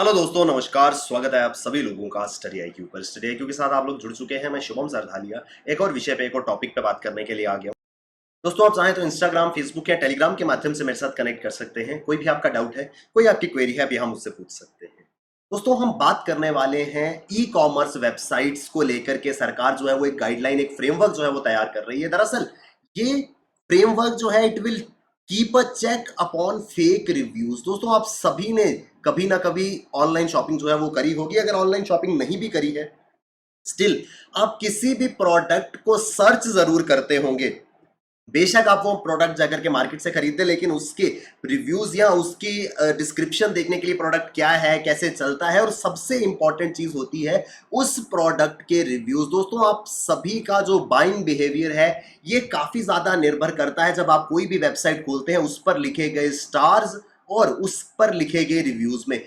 Hello दोस्तों, नमस्कार। स्वागत है आप सभी लोगों का स्टडी आईक्यू पर। स्टडी आईक्यू के साथ आप लोग जुड़ चुके हैं। मैं शुभम सरधालिया एक और विषय पे, एक और टॉपिक पे बात करने के लिए आ गया हूं। दोस्तों, आप चाहें तो इंस्टाग्राम, फेसबुक या टेलीग्राम के माध्यम से मेरे साथ कनेक्ट कर सकते हैं। कोई भी आपका डाउट है, कोई आपकी क्वेरी है, अभी हम मुझसे पूछ सकते हैं। दोस्तों, हम बात करने वाले हैं ई कॉमर्स वेबसाइट्स को लेकर के। सरकार जो है वो एक गाइडलाइन, एक फ्रेमवर्क जो है वो तैयार कर रही है। दरअसल ये फ्रेमवर्क जो है, it will keep a check upon fake reviews. दोस्तों, आप सभी ने कभी ना कभी ऑनलाइन शॉपिंग जो है वो करी होगी। अगर ऑनलाइन शॉपिंग नहीं भी करी है, स्टिल आप किसी भी प्रोडक्ट को सर्च जरूर करते होंगे। बेशक आप वो प्रोडक्ट जाकर के मार्केट से खरीदते, लेकिन उसके रिव्यूज या उसकी डिस्क्रिप्शन देखने के लिए प्रोडक्ट क्या है, कैसे चलता है, और सबसे इंपॉर्टेंट चीज होती है उस प्रोडक्ट के रिव्यूज। दोस्तों, आप सभी का जो बाइंग बिहेवियर है ये काफी ज्यादा निर्भर करता है। जब आप कोई भी वेबसाइट खोलते हैं, उस पर लिखे गए स्टार्स और उस पर लिखे गए रिव्यूज में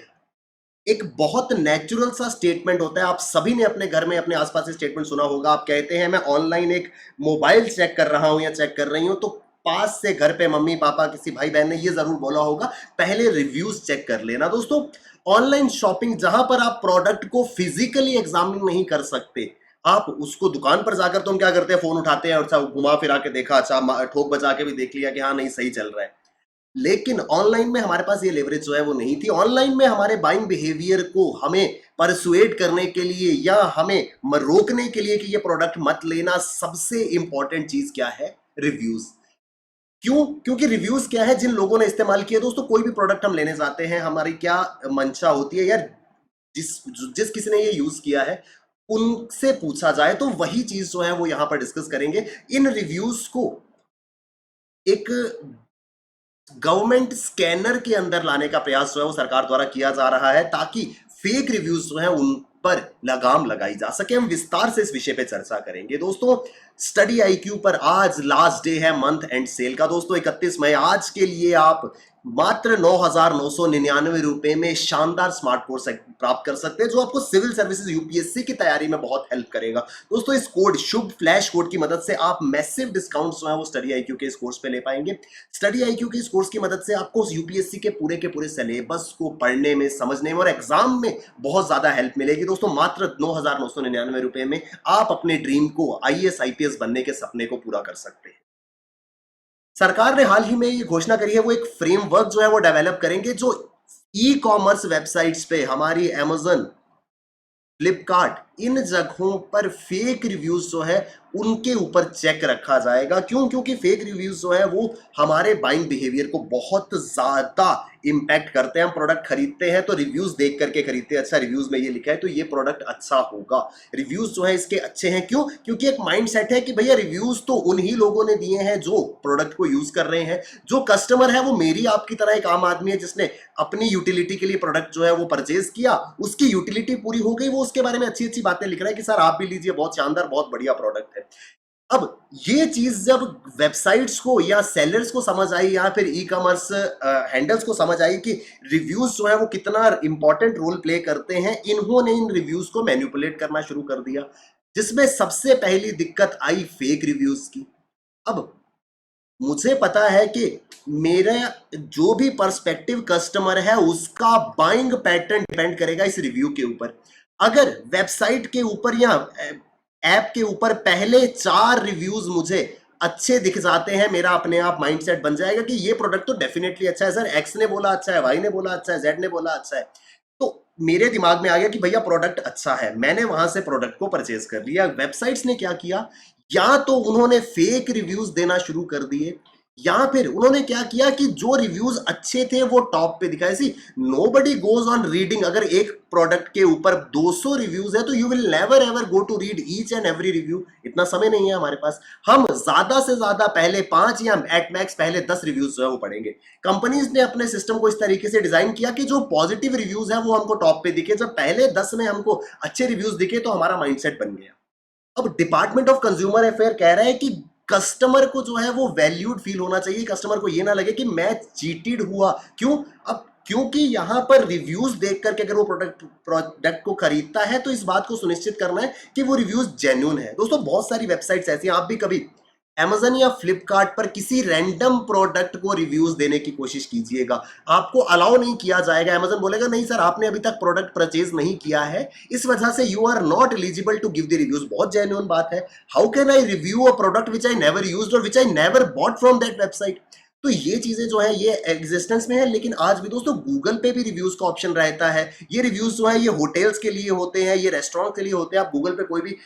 एक बहुत नेचुरल सा स्टेटमेंट होता है। आप सभी ने अपने घर में, अपने आसपास से स्टेटमेंट सुना होगा। आप कहते हैं, मैं ऑनलाइन एक मोबाइल चेक कर रहा हूं या चेक कर रही हूं, तो पास से घर पे मम्मी पापा, किसी भाई बहन ने ये जरूर बोला होगा, पहले रिव्यूज चेक कर लेना। दोस्तों, ऑनलाइन शॉपिंग जहां पर आप प्रोडक्ट को फिजिकली एग्जामिन नहीं कर सकते, आप उसको दुकान पर जाकर, तो हम क्या करते हैं, फोन उठाते हैं और अच्छा घुमा फिरा के देखा, अच्छा ठोक बजा के भी देख लिया कि हाँ नहीं सही चल रहा है। लेकिन ऑनलाइन में हमारे पास ये लेवरेज जो है वो नहीं थी। ऑनलाइन में हमारे बाइंग बिहेवियर को हमें परसुएड करने के लिए या हमें रोकने के लिए कि ये प्रोडक्ट मत लेना, सबसे इंपॉर्टेंट चीज क्या है? रिव्यूज। क्यों? क्योंकि रिव्यूज क्या है, जिन लोगों ने इस्तेमाल किया। दोस्तों, कोई भी प्रोडक्ट हम लेने जाते हैं, हमारी क्या मंशा होती है यार, जिस जिस किसी ने ये यूज किया है उनसे पूछा जाए, तो वही चीज जो है वो यहां पर डिस्कस करेंगे। इन रिव्यूज को एक गवर्नमेंट स्कैनर के अंदर लाने का प्रयास जो है वो सरकार द्वारा किया जा रहा है, ताकि फेक रिव्यूज जो है उन पर लगाम लगाई जा सके। हम विस्तार से इस विषय पे चर्चा करेंगे। दोस्तों, स्टडी आईक्यू पर आज लास्ट डे है मंथ एंड सेल का। दोस्तों, 31 मई, आज के लिए आप मात्र 9,999 में शानदार स्मार्ट कोर्स प्राप्त कर सकते हैं, जो आपको सिविल सर्विसेज यूपीएससी की तैयारी में बहुत हेल्प करेगा। दोस्तों, इस कोड, शुभ फ्लैश कोड की मदद से आप मैसिव डिस्काउंट जो है वो स्टडी आईक्यू के इस कोर्स पे ले पाएंगे। स्टडी आईक्यू के इस कोर्स की मदद से आपको यूपीएससी के पूरे सिलेबस को पढ़ने में, समझने में और एग्जाम में बहुत ज्यादा हेल्प मिलेगी। दोस्तों, मात्र 9,999 में आप अपने ड्रीम को, आईएएस आईपीएस बनने के सपने को पूरा कर सकते हैं। सरकार ने हाल ही में ये घोषणा करी है, वो एक फ्रेमवर्क जो है वो डेवलप करेंगे, जो ई कॉमर्स वेबसाइट्स पे, हमारी अमेजन, फ्लिपकार्ट, इन जगहों पर फेक रिव्यूज जो है उनके ऊपर चेक रखा जाएगा। क्यों? क्योंकि फेक रिव्यूज जो है वो हमारे बाइंग बिहेवियर को बहुत ज्यादा इंपैक्ट करते हैं। हम प्रोडक्ट खरीदते हैं तो रिव्यूज देख करके खरीदते हैं। अच्छा, रिव्यूज में ये लिखा है तो ये प्रोडक्ट अच्छा होगा। रिव्यूज जो है इसके अच्छे हैं। क्यों? क्योंकि एक माइंड सेट है कि भैया रिव्यूज तो उन्हीं लोगों ने दिए हैं जो प्रोडक्ट को यूज कर रहे हैं। जो कस्टमर है वो मेरी आपकी तरह एक आम आदमी है, जिसने अपनी यूटिलिटी के लिए प्रोडक्ट जो है वो परचेज किया, उसकी यूटिलिटी पूरी हो गई, वो उसके बारे में अच्छी अच्छी बातें लिख रहा है कि सर आप भी लीजिए, बहुत शानदार, बहुत बढ़िया प्रोडक्ट है। अब ये चीज जब वेबसाइट्स को या सेलर्स को समझ आई, या फिर ई कॉमर्स हैंडल्स को समझ आई कि रिव्यूज जो है वो कितना इंपॉर्टेंट रोल प्ले करते हैं, इन्होंने इन रिव्यूज को मैनिपुलेट करना शुरू कर दिया, जिसमें सबसे पहली दिक्कत आई फेक रिव्यूज की। अब मुझे पता है कि मेरा जो भी पर्सपेक्टिव कस्टमर है उसका बाइंग पैटर्न डिपेंड करेगा इस रिव्यू के ऊपर। अगर वेबसाइट के ऊपर या ऐप के ऊपर पहले 4 रिव्यूज मुझे अच्छे दिख जाते हैं, मेरा अपने आप माइंडसेट बन जाएगा कि ये प्रोडक्ट तो डेफिनेटली अच्छा है। सर, एक्स ने बोला अच्छा है, वाई ने बोला अच्छा है, जेड ने बोला अच्छा है, तो मेरे दिमाग में आ गया कि भैया प्रोडक्ट अच्छा है। मैंने वहां से प्रोडक्ट को परचेज कर लिया। वेबसाइट्स ने क्या किया, या तो उन्होंने फेक रिव्यूज देना शुरू कर दिए, या फिर उन्होंने क्या किया कि जो रिव्यूज अच्छे थे वो टॉप पे दिखाए। See, nobody goes on reading. अगर एक प्रोडक्ट के ऊपर 200 रिव्यूज है तो you will never ever go to read each and every review. इतना समय नहीं है हमारे पास। हम ज्यादा से ज्यादा पहले 5 या एट मैक्स पहले 10 रिव्यूज जो है वो पढ़ेंगे। कंपनीज ने अपने सिस्टम को इस तरीके से डिजाइन किया कि जो पॉजिटिव रिव्यूज है वो हमको टॉप पे दिखे। जब पहले 10 में हमको अच्छे रिव्यूज दिखे तो हमारा माइंडसेट बन गया। अब डिपार्टमेंट ऑफ कंज्यूमर अफेयर कह रहा है कि कस्टमर को जो है वो वैल्यूड फील होना चाहिए। कस्टमर को ये ना लगे कि मैं चीटेड हुआ। क्यों? अब क्योंकि यहां पर रिव्यूज देख करके अगर वो प्रोडक्ट को खरीदता है तो इस बात को सुनिश्चित करना है कि वो रिव्यूज जेन्युइन है। दोस्तों, बहुत सारी वेबसाइट्स ऐसी हैं, आप भी कभी Amazon या फ्लिपकार्ट पर किसी रैंडम प्रोडक्ट को रिव्यूज देने की कोशिश कीजिएगा, आपको अलाउ नहीं किया जाएगा। Amazon बोलेगा नहीं सर, आपने अभी तक प्रोडक्ट परचेज नहीं किया है, इस वजह से you are not eligible to give the reviews. बहुत जेन्युइन बात है। How can I review a product which I never used और which I never bought from that website. तो ये चीजें जो है ये एग्जिस्टेंस में है, लेकिन आज भी दोस्तों गूगल पे भी रिव्यूज का ऑप्शन रहता है। ये रिव्यूज जो है ये होटल्स के लिए होते हैं, ये रेस्टोरेंट के लिए होते हैं। आप गूगल पे कोई भी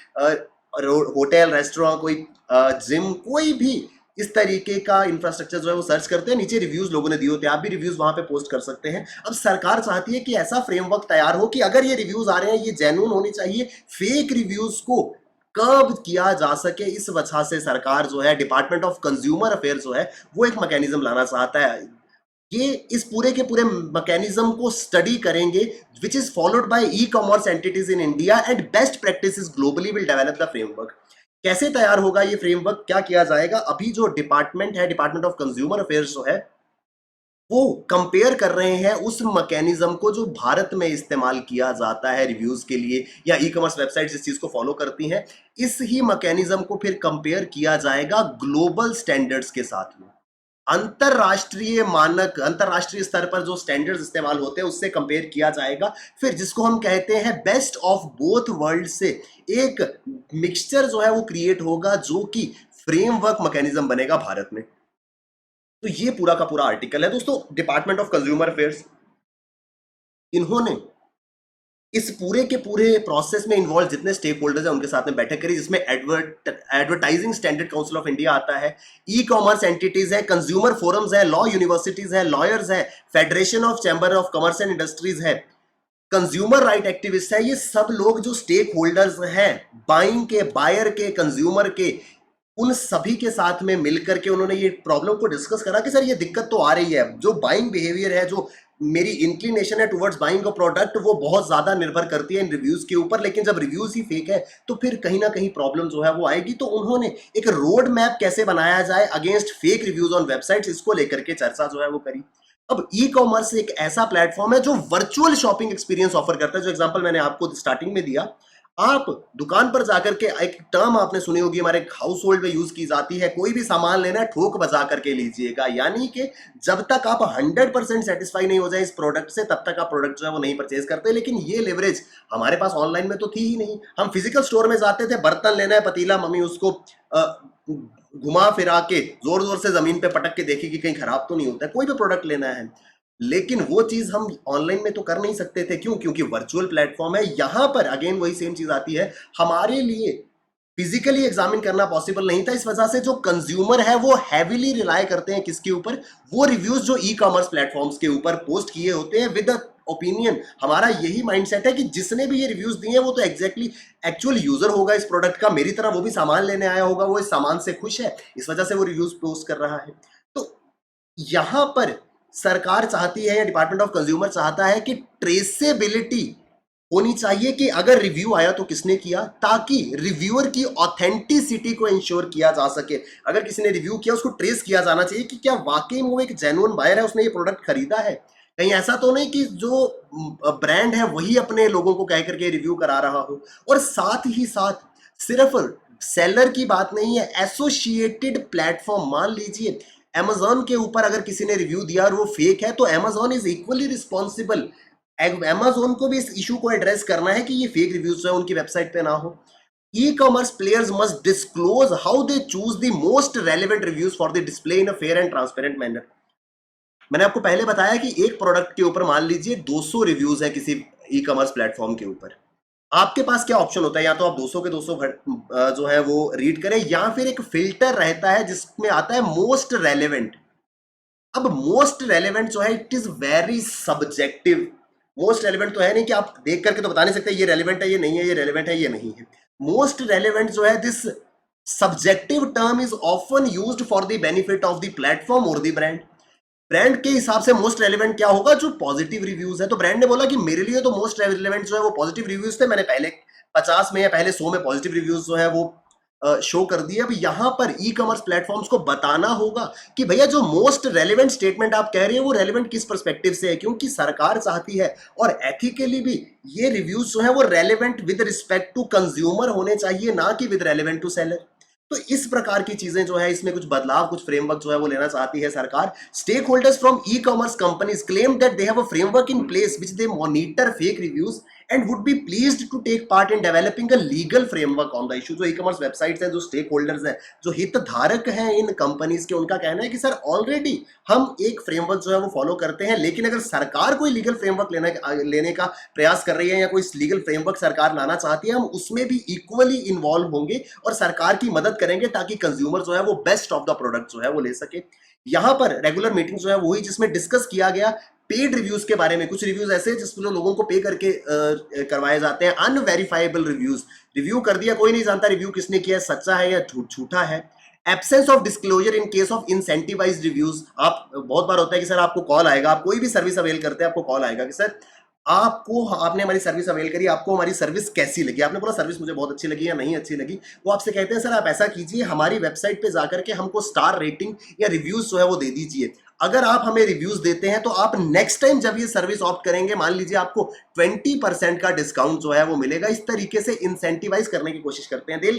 होटल, रेस्टोरेंट, कोई जिम, कोई भी इस तरीके का इंफ्रास्ट्रक्चर जो है वो सर्च करते हैं, नीचे रिव्यूज लोगों ने दिए होते हैं, आप भी रिव्यूज वहां पे पोस्ट कर सकते हैं। अब सरकार चाहती है कि ऐसा फ्रेमवर्क तैयार हो कि अगर ये रिव्यूज आ रहे हैं ये जेन्युइन होने चाहिए, फेक रिव्यूज को कर्ब किया जा सके। इस वजह से सरकार जो है, डिपार्टमेंट ऑफ कंज्यूमर अफेयर्स जो है वो एक मैकेनिज्म लाना चाहता है। ये इस पूरे के पूरे मैकेनिज्म को स्टडी करेंगे, which is followed by E commerce entities in India and best practices globally will develop the framework. कैसे तैयार होगा ये फ्रेमवर्क, क्या किया जाएगा, अभी जो डिपार्टमेंट है, डिपार्टमेंट ऑफ कंज्यूमर अफेयर्स जो है वो कंपेयर कर रहे हैं उस मैकेनिज्म को जो भारत में इस्तेमाल किया जाता है रिव्यूज के लिए, या ई कॉमर्स वेबसाइट इस चीज को फॉलो करती हैं। इस ही मैकेनिज्म को फिर कंपेयर किया जाएगा ग्लोबल स्टैंडर्ड्स के साथ में। अंतरराष्ट्रीय मानक, अंतरराष्ट्रीय स्तर पर जो स्टैंडर्ड्स इस्तेमाल होते हैं उससे कंपेयर किया जाएगा। फिर जिसको हम कहते हैं बेस्ट ऑफ बोथ वर्ल्ड से एक मिक्सचर जो है वो क्रिएट होगा, जो कि फ्रेमवर्क मैकेनिज्म बनेगा भारत में। तो ये पूरा का पूरा आर्टिकल है दोस्तों। डिपार्टमेंट ऑफ कंज्यूमर अफेयर्स इन्होंने इस पूरे के पूरे प्रोसेस में इन्वॉल्व जितने स्टेक होल्डर्स हैं उनके साथ में बैठक करी, जिसमें advertising standard council of India आता है, ई कॉमर्स एंटिटीज है, कंज्यूमर फोरम्स है, लॉ यूनिवर्सिटीज है, लॉयर्स है, federation of chamber of commerce and industries है, कंज्यूमर राइट एक्टिविस्ट है। ये सब लोग जो स्टेक होल्डर्स हैं, बाइंग के, बायर के, कंज्यूमर के, उन सभी के साथ में मिलकर के उन्होंने ये प्रॉब्लम को डिस्कस करा कि सर ये दिक्कत तो आ रही है, जो बाइंग बिहेवियर है, जो मेरी इंक्लिनेशन है टुवर्ड्स बाइंग अ प्रोडक्ट, वो बहुत ज्यादा निर्भर करती है इन रिव्यूज के ऊपर। लेकिन जब रिव्यूज ही फेक है तो फिर कहीं ना कहीं प्रॉब्लम जो है वो आएगी। तो उन्होंने एक रोड मैप कैसे बनाया जाए against fake reviews on websites, इसको लेकर के चर्चा जो है वो करी। अब ई कॉमर्स एक ऐसा प्लेटफॉर्म है जो वर्चुअल शॉपिंग एक्सपीरियंस ऑफर करता है। जो एग्जांपल मैंने आपको स्टार्टिंग में दिया, आप दुकान पर जाकर के, एक टर्म आपने सुनी होगी हमारे हाउस होल्ड में यूज की जाती है, कोई भी सामान लेना है ठोक बजा करके लीजिएगा। यानी कि जब तक आप 100% सेटिस्फाई नहीं हो जाए इस प्रोडक्ट से, तब तक आप प्रोडक्ट जो है वो नहीं परचेज करते। लेकिन ये लेवरेज हमारे पास ऑनलाइन में तो थी ही नहीं। हम फिजिकल स्टोर में जाते थे, बर्तन लेना है, पतीला, मम्मी उसको घुमा फिरा के जोर जोर से जमीन पे पटक के देखी कि कहीं खराब तो नहीं होता है। कोई भी प्रोडक्ट लेना है, लेकिन वो चीज हम ऑनलाइन में तो कर नहीं सकते थे। क्यों? क्योंकि वर्चुअल प्लेटफॉर्म है। यहां पर अगेन वही सेम चीज आती है, हमारे लिए फिजिकली एग्जामिन करना पॉसिबल नहीं था। इस वजह से जो कंज्यूमर है वो हैवीली रिलाय करते हैं किसके ऊपर, वो रिव्यूज जो ई कॉमर्स प्लेटफॉर्म्स के ऊपर पोस्ट किए होते हैं विद ओपिनियन। हमारा यही माइंडसेट है कि जिसने भी ये रिव्यूज दिए हैं वो तो एग्जैक्टली एक्चुअल यूजर होगा इस प्रोडक्ट का, मेरी तरह वो भी सामान लेने आया होगा, वो इस सामान से खुश है, इस वजह से वो रिव्यूज पोस्ट कर रहा है। तो यहां पर सरकार चाहती है या डिपार्टमेंट ऑफ कंज्यूमर चाहता है कि ट्रेसेबिलिटी होनी चाहिए कि अगर रिव्यू आया तो किसने किया, ताकि रिव्यूअर की ऑथेंटिसिटी को इंश्योर किया जा सके। अगर किसी ने रिव्यू किया उसको ट्रेस किया जाना चाहिए कि क्या वाकई में वो एक जेन्युइन बायर है, उसने ये प्रोडक्ट खरीदा है। कहीं ऐसा तो नहीं कि जो ब्रांड है वही अपने लोगों को कह करके रिव्यू करा रहा हो। और साथ ही साथ सिर्फ सेलर की बात नहीं है, एसोसिएटेड प्लेटफॉर्म, मान लीजिए Amazon के ऊपर अगर किसी ने रिव्यू दिया और वो फेक है तो Amazon is equally responsible. Amazon को भी इस इशू को एड्रेस करना है कि ये फेक रिव्यूज जो है उनकी वेबसाइट पे ना हो। E commerce players must disclose how they choose the most relevant reviews for the display in a fair and transparent manner. मैंने आपको पहले बताया कि एक प्रोडक्ट के ऊपर मान लीजिए 200 रिव्यूज है किसी ई कॉमर्स प्लेटफॉर्म के ऊपर, आपके पास क्या ऑप्शन होता है, या तो आप 200 के 200 जो है वो रीड करें, या फिर एक फिल्टर रहता है जिसमें आता है मोस्ट रेलेवेंट। अब मोस्ट रेलेवेंट जो है it is very subjective. Most relevant तो है नहीं कि आप देख करके तो बता नहीं सकते ये रेलेवेंट है, ये नहीं है, ये रेलेवेंट है, ये नहीं है। मोस्ट रेलेवेंट जो है, this subjective term is often used for the benefit of the platform और द ब्रांड। ब्रांड के हिसाब से मोस्ट रेलेवेंट क्या होगा, जो पॉजिटिव रिव्यूज है। तो ब्रांड ने बोला कि मेरे लिए तो मोस्ट रेलेवेंट जो है वो पॉजिटिव रिव्यूज थे, मैंने पहले 50 में या पहले 100 में पॉजिटिव रिव्यूज जो है वो शो कर दिए। अब यहां पर ई कॉमर्स प्लेटफॉर्म्स को बताना होगा कि भैया जो मोस्ट रेलेवेंट स्टेटमेंट आप कह रहे हैं वो रेलेवेंट किस पर्सपेक्टिव से है, क्योंकि सरकार चाहती है और एथिकली भी ये रिव्यूज जो है वो relevant with respect to consumer होने चाहिए, ना कि विद रेलेवेंट टू सेलर। तो इस प्रकार की चीजें जो है, इसमें कुछ बदलाव, कुछ फ्रेमवर्क जो है वो लेना चाहती है सरकार। Stakeholders from e commerce companies claim that they have a framework in place which they monitor fake reviews and would be pleased to take part in developing a legal framework on the issue. जो e commerce websites हैं, जो stake holders हैं, जो हितधारक हैं इन companies के, उनका कहना है कि सर ऑलरेडी हम एक फ्रेमवर्क जो है वो फॉलो करते हैं, लेकिन अगर सरकार कोई लीगल फ्रेमवर्क लेने का प्रयास कर रही है या कोई लीगल फ्रेमवर्क सरकार लाना चाहती है, हम उसमें भी इक्वली इन्वॉल्व होंगे और सरकार की मदद करेंगे ताकि कंज्यूमर जो है वो बेस्ट ऑफ द प्रोडक्ट जो है वो ले सके। यहां पर रेगुलर मीटिंग जो है वही जिसमें डिस्कस किया गया पेड रिव्यूज के बारे में। कुछ रिव्यूज ऐसे जिसमें लोगों को पे करके करवाए जाते हैं, अनवेरिफाइबल रिव्यूज। रिव्यू कर दिया, कोई नहीं जानता रिव्यू किसने किया है, सच्चा है या झूठा है। Absence of disclosure in case of incentivised reviews. आप बहुत बार होता है कि सर आपको कॉल आएगा, आप कोई भी सर्विस अवेल करते हैं, आपको कॉल आएगा कि सर आपने हमारी सर्विस अवेल करी, आपको हमारी सर्विस कैसी लगी। आपने बोला सर्विस मुझे बहुत अच्छी लगी या नहीं अच्छी लगी। वो आपसे कहते हैं सर आप ऐसा कीजिए, हमारी वेबसाइट पे जाकर के हमको स्टार रेटिंग या रिव्यूज जो है वो दे दीजिए। अगर आप हमें रिव्यूज देते हैं तो आप नेक्स्ट टाइम जब ये सर्विस ऑप्ट करेंगे, मान लीजिए आपको 20% का डिस्काउंट जो है वो मिलेगा। इस तरीके से इंसेंटिवाइज करने की कोशिश करते हैं। They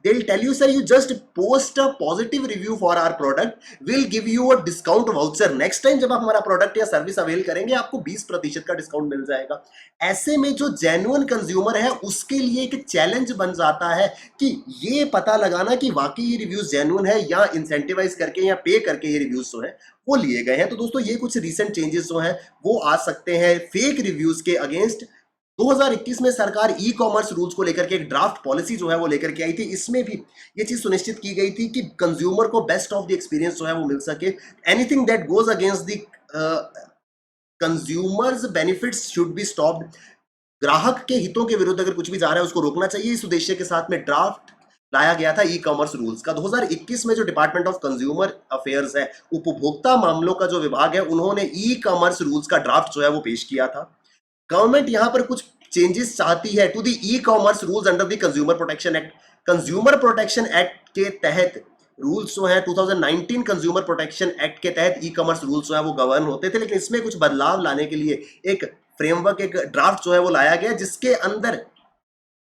will tell you sir you just post a positive review for our product, will give you a discount voucher. Next time जब आप हमारा प्रोडक्ट या सर्विस अवेल करेंगे, आपको 20% का डिस्काउंट मिल जाएगा। ऐसे में जो जेन्युइन कंज्यूमर है उसके लिए एक चैलेंज बन जाता है कि ये पता लगाना कि वाकई ये रिव्यूज जेन्युइन है या इंसेंटिवाइज करके या पे करके ये रिव्यूज जो है वो लिए गए हैं। तो दोस्तों ये कुछ रीसेंट चेंजेस जो हैं वो आ सकते हैं फेक रिव्यूज के अगेंस्ट। 2021 में सरकार ई कॉमर्स रूल्स को लेकर के एक ड्राफ्ट पॉलिसी जो है वो लेकर के आई थी। इसमें भी ये चीज सुनिश्चित की गई थी कि कंज्यूमर को बेस्ट ऑफ द एक्सपीरियंस जो है वो मिल सके। Anything that goes against the consumers benefits should be stopped. ग्राहक के हितों के विरुद्ध अगर कुछ भी जा रहा है उसको रोकना चाहिए। इस उद्देश्य के साथ में ड्राफ्ट लाया गया था ई कॉमर्स रूल्स का। 2021 में जो डिपार्टमेंट ऑफ कंज्यूमर अफेयर्स है, उपभोक्ता मामलों का जो विभाग है, उन्होंने ई कॉमर्स रूल्स का ड्राफ्ट जो है वो पेश किया था। गवर्नमेंट यहां पर कुछ चेंजेस चाहती है to the e commerce rules under the consumer protection act. Consumer protection act के तहत रूल्स जो है 2019 कंज्यूमर प्रोटेक्शन एक्ट के तहत ई कॉमर्स रूल्स जो है वो गवर्न होते थे, लेकिन इसमें कुछ बदलाव लाने के लिए एक फ्रेमवर्क, एक ड्राफ्ट जो है वो लाया गया, जिसके अंदर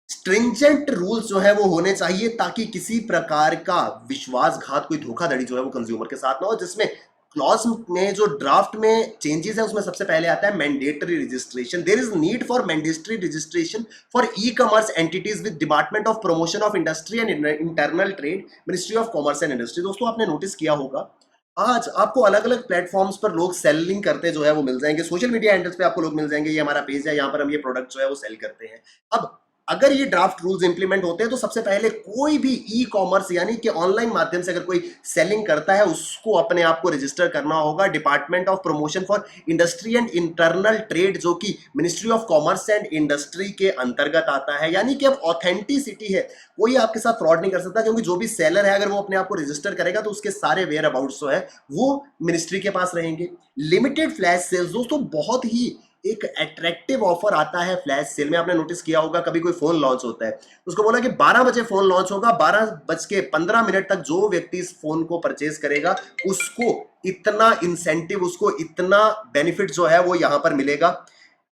स्ट्रिंजेंट रूल्स जो है वो होने चाहिए ताकि किसी प्रकार का विश्वासघात, कोई धोखाधड़ी जो है वो कंज्यूमर के साथ ना हो। जिसमें क्लॉज में जो ड्राफ्ट में चेंजेस है उसमें सबसे पहले आता है mandatory registration. There is need for mandatory registration for e commerce entities with department of promotion of industry and internal trade, ministry of commerce and industry. दोस्तों आपने नोटिस किया होगा आज आपको अलग अलग प्लेटफॉर्म्स पर लोग सेलिंग करते जो है वो मिल जाएंगे। सोशल मीडिया हैंडल्स पे आपको लोग मिल जाएंगे, ये हमारा पेज है, यहाँ पर हम ये प्रोडक्ट जो है वो सेल करते हैं। अब अगर ये ड्राफ्ट रूल्स इंप्लीमेंट होते हैं तो सबसे पहले कोई भी ई कॉमर्स यानी कि ऑनलाइन माध्यम से अगर कोई सेलिंग करता है उसको अपने आप को रजिस्टर करना होगा department of promotion for industry and internal trade, जो कि ministry of commerce and industry के अंतर्गत आता है। यानी कि अब ऑथेंटिसिटी है, कोई आपके साथ फ्रॉड नहीं कर सकता, क्योंकि जो भी सेलर है अगर वो अपने आप को रजिस्टर करेगा तो उसके सारे वेयर अबाउट्स जो है वो मिनिस्ट्री के पास रहेंगे। लिमिटेड फ्लैश सेल्स, दोस्तों बहुत ही एक अट्रैक्टिव ऑफर आता है फ्लैश सेल में। आपने नोटिस किया होगा कभी कोई फोन लॉन्च होता है, उसको बोला कि 12 बजे फोन लॉन्च होगा, 12:15 तक जो व्यक्ति इस फोन को परचेज करेगा उसको इतना इंसेंटिव, उसको इतना बेनिफिट जो है वो यहां पर मिलेगा।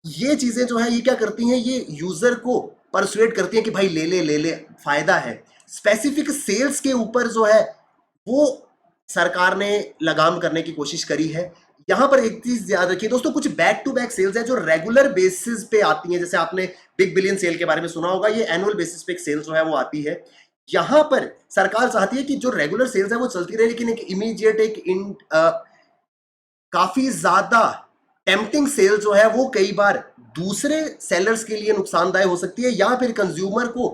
ये चीजें जो है ये क्या करती हैं, ये यूजर को परसुएट करती हैं कि भाई ले ले फायदा है। स्पेसिफिक सेल्स के ऊपर जो है वो सरकार ने लगाम करने की कोशिश करी है। यहां पर एक चीज याद रखिए दोस्तों, कुछ बैक टू बैक सेल्स है जो रेगुलर बेसिस पे आती हैं। जैसे आपने बिग बिलियन सेल के बारे में सुना होगा, ये एनुअल बेसिस पे एक सेल जो है वो आती है। यहां पर सरकार चाहती है कि जो रेगुलर सेल्स है वो चलती रहे, लेकिन एक इमीडिएट काफी ज्यादा टेम्पटिंग सेल जो है वो कई बार दूसरे सेलर्स के लिए नुकसानदायक हो सकती है, या फिर कंज्यूमर को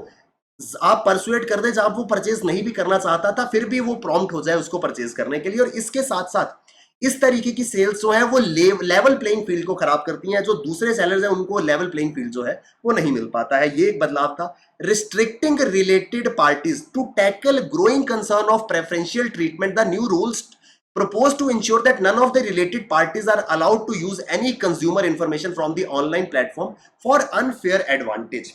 आप परसुएट कर दे जब वो परचेज नहीं भी करना चाहता था फिर भी वो प्रॉम्प्ट हो जाए उसको परचेज करने के लिए। और इसके साथ साथ इस तरीके की सेल्स जो है वो लेवल प्लेइंग फील्ड को खराब करती हैं। जो दूसरे सेलर्स हैं उनको लेवल प्लेइंग फील्ड जो है वो नहीं मिल पाता है। ये एक बदलाव था। Restricting related parties to tackle growing concern of preferential treatment, the new rules propose to ensure that none of the related parties are allowed to use any consumer information from the online platform for unfair advantage।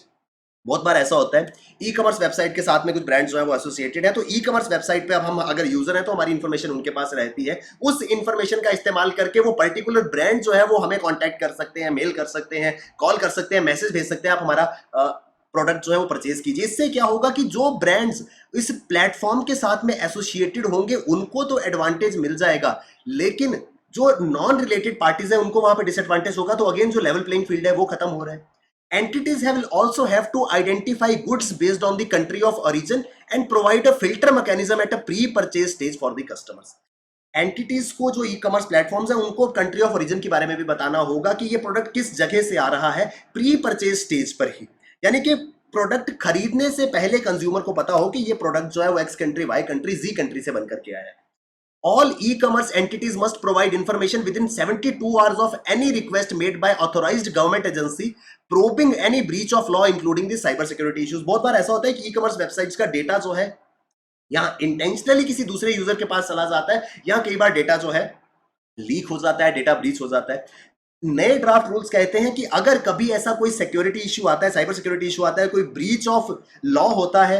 बहुत बार ऐसा होता है e commerce website के साथ में कुछ brand जो है वो एसोसिएटेड है, तो ई कॉमर्स वेबसाइट पे अब हम अगर यूजर हैं तो हमारी इंफॉर्मेशन उनके पास रहती है। उस इंफॉर्मेशन का इस्तेमाल करके वो पर्टिकुलर ब्रांड जो है वो हमें कांटेक्ट कर सकते हैं, मेल कर सकते हैं, कॉल कर सकते हैं, मैसेज भेज सकते हैं, आप हमारा प्रोडक्ट जो है वो परचेज कीजिए। इससे क्या होगा कि जो ब्रांड्स इस प्लेटफॉर्म के साथ में एसोसिएटेड होंगे उनको तो एडवांटेज मिल जाएगा, लेकिन जो नॉन रिलेटेड पार्टीज है उनको वहां पे डिसएडवांटेज होगा। तो अगेन जो लेवल प्लेइंग फील्ड है वो खत्म हो रहा है। Entities have also have to identify goods based on the country of origin and provide a filter mechanism at a pre-purchase stage for the customers. Entities को, जो ई कॉमर्स प्लेटफॉर्म्स है, उनको कंट्री ऑफ ओरिजिन के बारे में भी बताना होगा कि ये प्रोडक्ट किस जगह से आ रहा है, प्री परचेज स्टेज पर ही। यानी कि प्रोडक्ट खरीदने से पहले कंज्यूमर को पता हो कि ये प्रोडक्ट जो है वो एक्स कंट्री, वाई कंट्री, जी कंट्री से बनकर के आया है। All e-commerce entities must provide information within 72 hours of any request made by authorized government agency probing any breach of law including the cyber security issues। बहुत बार ऐसा होता है कि ई-कॉमर्स वेबसाइट्स का डेटा जो है या इंटेंशनली किसी दूसरे यूजर के पास चला जाता है, या कई बार डेटा जो है लीक हो जाता है, डेटा ब्रीच हो जाता है। नए ड्राफ्ट रूल्स कहते हैं कि अगर कभी ऐसा कोई सिक्योरिटी इश्यू आता है, साइबर सिक्योरिटी इश्यू आता है, कोई ब्रीच ऑफ लॉ होता है,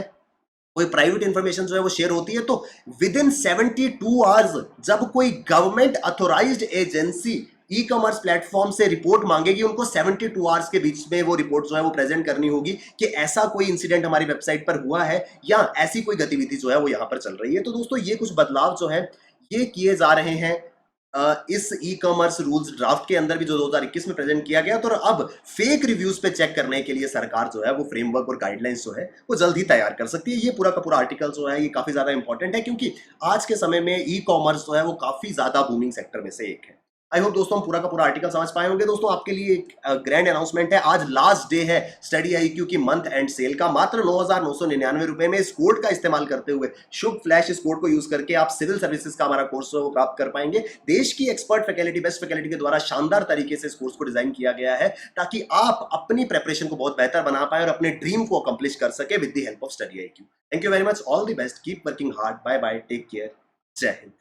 कोई प्राइवेट इंफॉर्मेशन जो है वो शेयर होती है, तो विद इन 72 आवर्स जब कोई government authorised agency e commerce platform से रिपोर्ट मांगेगी, उनको 72 आवर्स के बीच में वो रिपोर्ट जो है वो प्रेजेंट करनी होगी कि ऐसा कोई इंसिडेंट हमारी वेबसाइट पर हुआ है या ऐसी कोई गतिविधि जो है वो यहां पर चल रही है। तो दोस्तों ये कुछ बदलाव जो है ये किए जा रहे हैं इस ई कॉमर्स रूल्स ड्राफ्ट के अंदर भी, जो 2021 में प्रेजेंट किया गया। तो अब फेक रिव्यूज पे चेक करने के लिए सरकार जो है वो फ्रेमवर्क और गाइडलाइंस जो है वो जल्द ही तैयार कर सकती है। ये पूरा का पूरा आर्टिकल जो है ये काफी ज्यादा इंपॉर्टेंट है, क्योंकि आज के समय में ई कॉमर्स जो है वो काफी ज्यादा बूमिंग सेक्टर में से एक है। आई होप दोस्तों हम पूरा का पूरा आर्टिकल समझ पाए होंगे। दोस्तों आपके लिए एक ग्रैंड अनाउंसमेंट है, आज लास्ट डे है स्टडी आईक्यू की मंथ एंड सेल का। मात्र 9,999 रुपए में इस कोड का इस्तेमाल करते हुए, शुभ फ्लैश इस कोड को यूज करके आप सिविल सर्विसेज का हमारा कोर्स वो प्राप्त कर पाएंगे। देश की एक्सपर्ट फैकल्टी, बेस्ट फैकल्टी के द्वारा शानदार तरीके से इस कोर्स को डिजाइन किया गया है ताकि आप अपनी प्रेपरेशन को बहुत बेहतर बना पाए और अपने ड्रीम को अकम्प्लिश कर सके with the help of Study IQ. Thank you very much, all the best, keep working hard, bye bye, take care, Jai Hind.